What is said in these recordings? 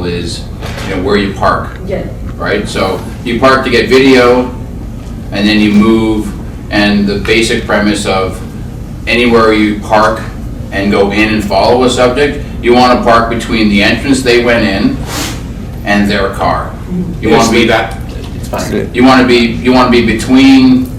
is, where you park, Yeah. right? So you park to get video, and then you move, and the basic premise of anywhere you park and go in and follow a subject, you want to park between the entrance they went in and their car. You want to be that. It's fine. You want to be between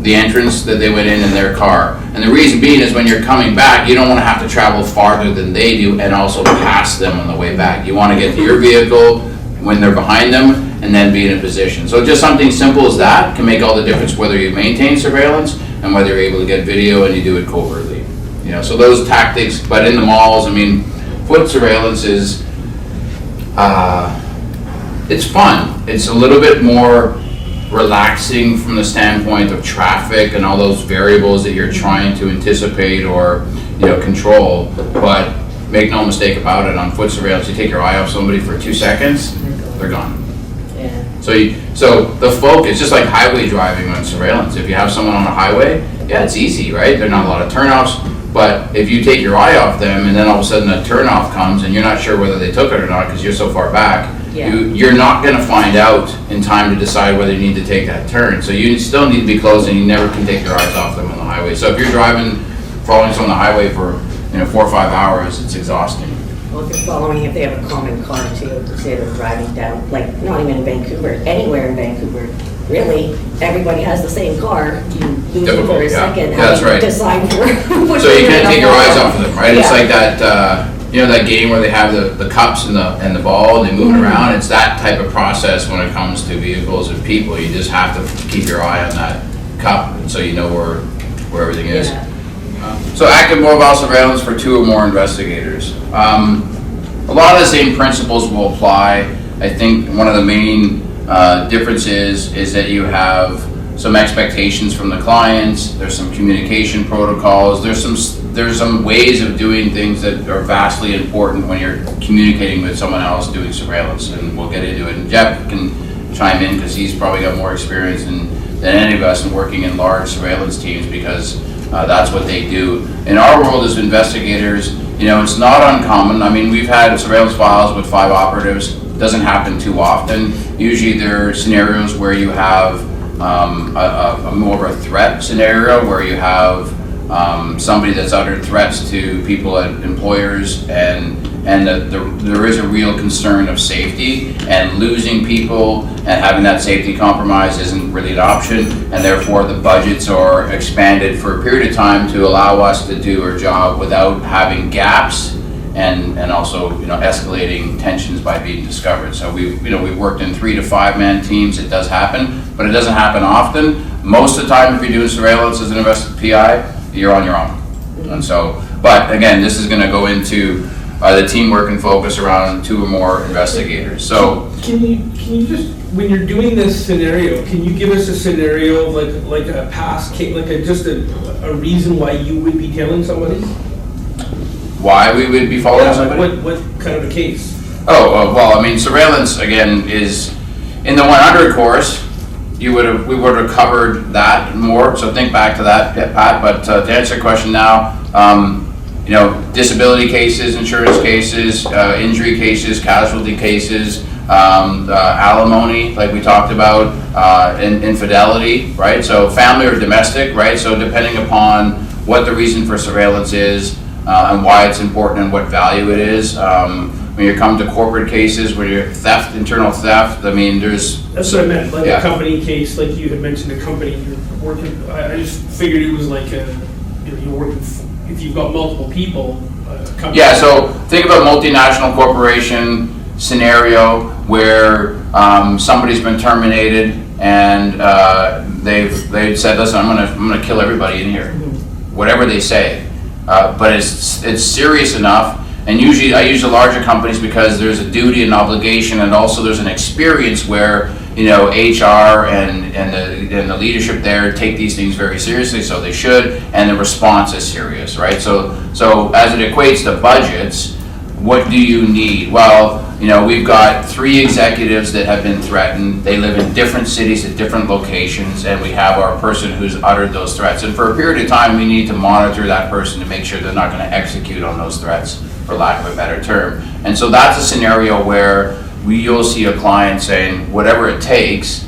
the entrance that they went in and their car. And the reason being is when you're coming back, you don't want to have to travel farther than they do and also pass them on the way back. You want to get to your vehicle when they're behind them and then be in a position. So just something simple as that can make all the difference whether you maintain surveillance and whether you're able to get video and you do it covertly. So those tactics, but in the malls, foot surveillance is, it's fun. It's a little bit more relaxing from the standpoint of traffic and all those variables that you're trying to anticipate or control. But make no mistake about it, on foot surveillance, you take your eye off somebody for 2 seconds, they're gone. Yeah. So the focus, just like highway driving on surveillance, if you have someone on a highway, yeah, it's easy, right? There are not a lot of turnoffs. But if you take your eye off them and then all of a sudden a turnoff comes and you're not sure whether they took it or not because you're so far back, Yeah. you're not going to find out in time to decide whether you need to take that turn. So you still need to be close, and you never can take your eyes off them on the highway. So if you're following someone on the highway for 4 or 5 hours, it's exhausting. Well, if you're following, if they have a common car too, say they're driving down, like not even in Vancouver, anywhere in Vancouver, really, everybody has the same car. You lose them for a second. Yeah, that's right. Decide which So you one can't take your eyes off of them, right? It's Yeah. like that, that game where they have the cups and the ball and they move it around. It's that type of process when it comes to vehicles and people. You just have to keep your eye on that cup, and so you know where everything is. Yeah. So active mobile surveillance for 2 or more investigators. A lot of the same principles will apply. I think one of the main differences is that you have some expectations from the clients. There's some communication protocols. There's some ways of doing things that are vastly important when you're communicating with someone else doing surveillance, and we'll get into it. And Jeff can chime in because he's probably got more experience than any of us in working in large surveillance teams, because that's what they do. In our world as investigators, it's not uncommon. We've had surveillance files with 5 operatives. It doesn't happen too often. Usually there are scenarios where you have a more of a threat scenario, where you have somebody that's uttered threats to people at employers, and that there is a real concern of safety, and losing people and having that safety compromise isn't really an option, and therefore the budgets are expanded for a period of time to allow us to do our job without having gaps and also escalating tensions by being discovered. So we've worked in 3 to 5 man teams. It does happen, but it doesn't hapen often. Most of the time, if you're doing surveillance as an PI, you're on your own. And so, but again, this is going to go into the teamwork and focus around 2 or more investigators. So can you just, when you're doing this scenario, can you give us a scenario of like a past case, like just a reason why you would be tailing somebody? why we would be following somebody? What kind of a case? Well, surveillance again is in the 100 course. We would have covered that more. So think back to that, Pat. But to answer your question now, disability cases, insurance cases, injury cases, casualty cases, alimony, like we talked about, infidelity, right? So family or domestic, right? So depending upon what the reason for surveillance is and why it's important and what value it is. When you come to corporate cases, where you're theft, internal theft, there's... That's what I meant, like Yeah. a company case, like you had mentioned a company you're working, I just figured it was like you're working, if you've got multiple people, company. Yeah, so think of a multinational corporation scenario where somebody's been terminated and they've said, listen, I'm gonna kill everybody in here, whatever they say. But it's serious enough. And usually I use the larger companies because there's a duty and obligation, and also there's an experience where HR and the leadership there take these things very seriously, so they should, and the response is serious, right? So as it equates to budgets, what do you need? Well, we've got 3 executives that have been threatened. They live in different cities at different locations, and we have our person who's uttered those threats. And for a period of time, we need to monitor that person to make sure they're not going to execute on those threats, for lack of a better term. And so that's a scenario where you'll see a client saying, whatever it takes,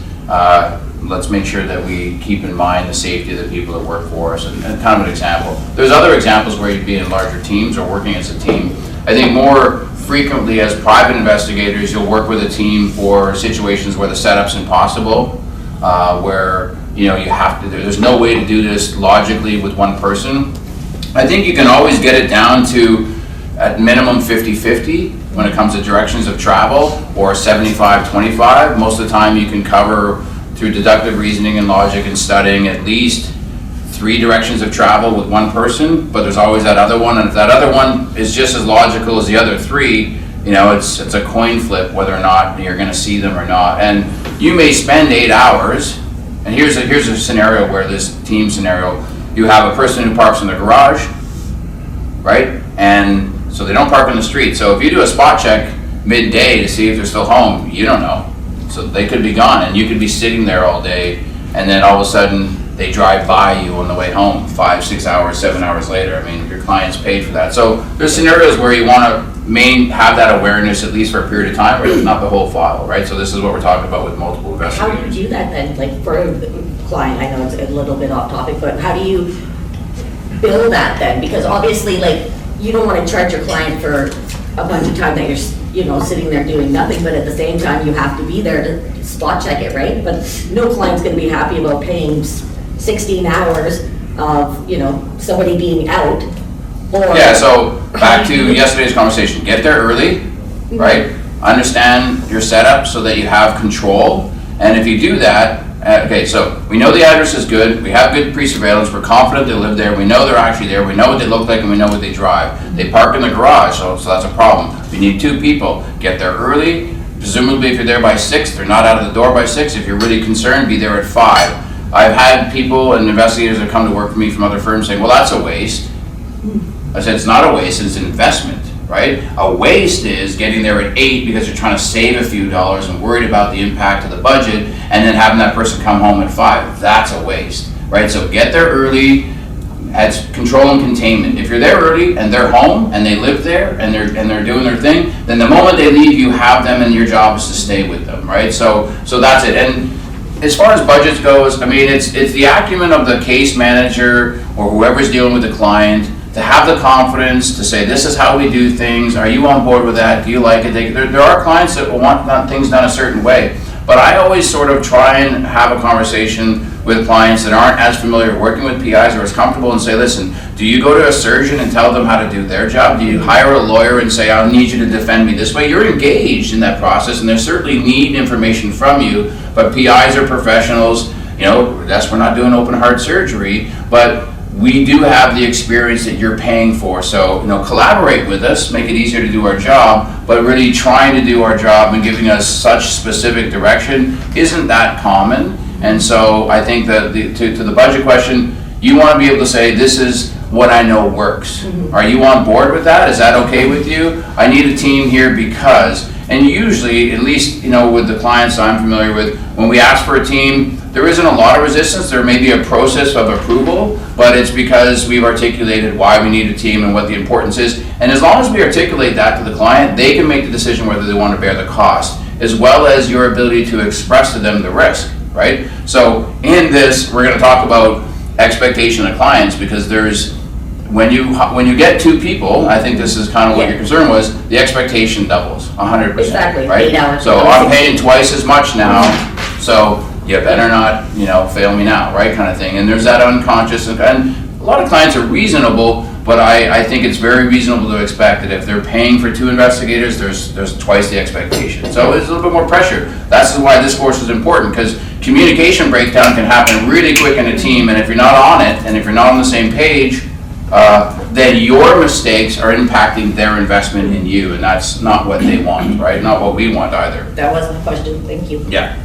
let's make sure that we keep in mind the safety of the people that work for us, and kind of an example. There's other examples where you'd be in larger teams or working as a team. I think more frequently as private investigators, you'll work with a team for situations where the setup's impossible, where you have to, there's no way to do this logically with one person. I think you can always get it down to at minimum 50-50 when it comes to directions of travel, or 75-25. Most of the time you can cover through deductive reasoning and logic and studying at least 3 directions of travel with one person, but there's always that other one, and if that other one is just as logical as the other 3, it's a coin flip whether or not you're going to see them or not. And you may spend 8 hours, and here's a scenario where this team scenario, you have a person who parks in the garage, right? And so they don't park in the street. So if you do a spot check midday to see if they're still home, you don't know. So they could be gone, and you could be sitting there all day, and then all of a sudden they drive by you on the way home 5, 6 hours, 7 hours later. I mean, your client's paid for that. So there's scenarios where you want to have that awareness at least for a period of time, but not the whole file, right? So this is what we're talking about with multiple investigators. How do you do that then? Like for a client, I know it's a little bit off topic, but how do you bill that then? Because obviously, like, you don't want to charge your client for a bunch of time that you're, sitting there doing nothing, but at the same time, you have to be there to spot check it, right? But no client's going to be happy about paying 16 hours of, somebody being out. Or Yeah, so back to yesterday's conversation, get there early, right? Understand your setup so that you have control. And if you do that, okay, so we know the address is good, we have good pre-surveillance, we're confident they live there, we know they're actually there, we know what they look like, and we know what they drive. They park in the garage, so that's a problem. We need 2 people. Get there early. Presumably if you're there by 6, they're not out of the door by 6. If you're really concerned, be there at 5. I've had people and investigators that come to work for me from other firms saying, well, that's a waste. I said, it's not a waste, it's an investment, right? A waste is getting there at 8 because you're trying to save a few dollars and worried about the impact of the budget, and then having that person come home at 5. That's a waste, right? So get there early. That's control and containment. If you're there early and they're home and they live there and they're doing their thing, then the moment they leave, you have them, and your job is to stay with them, right? So that's it. And as far as budgets goes, I mean, it's the acumen of the case manager or whoever's dealing with the client to have the confidence to say, this is how we do things. Are you on board with that? Do you like it? There are clients that will want things done a certain way. But I always sort of try and have a conversation with clients that aren't as familiar working with PIs or as comfortable, and say, listen, do you go to a surgeon and tell them how to do their job? Do you hire a lawyer and say, I need you to defend me this way? You're engaged in that process, and they certainly need information from you, but PIs are professionals. That's, we're not doing open heart surgery, but we do have the experience that you're paying for. So, collaborate with us, make it easier to do our job, but really trying to do our job and giving us such specific direction isn't that common. And so I think that to the budget question, you want to be able to say, this is what I know works. Mm-hmm. Are you on board with that? Is that okay with you? I need a team here because, and usually, at least, with the clients I'm familiar with, when we ask for a team, there isn't a lot of resistance. There may be a process of approval, but it's because we've articulated why we need a team and what the importance is. And as long as we articulate that to the client, they can make the decision whether they want to bear the cost, as well as your ability to express to them the risk, right? So in this, we're going to talk about expectation of clients, because when you get 2 people, I think this is kind of what your concern was, the expectation doubles 100%. Exactly. Right? 8 hours. So I'm paying twice as much now, so you better not, fail me now, right, kind of thing. And there's that unconscious, and a lot of clients are reasonable, but I think it's very reasonable to expect that if they're paying for 2 investigators, there's twice the expectation. So it's a little bit more pressure. That's why this course is important, because communication breakdown can happen really quick in a team, and if you're not on it, and if you're not on the same page, then your mistakes are impacting their investment in you, and that's not what they want, right? Not what we want either. That wasn't a question, thank you. Yeah.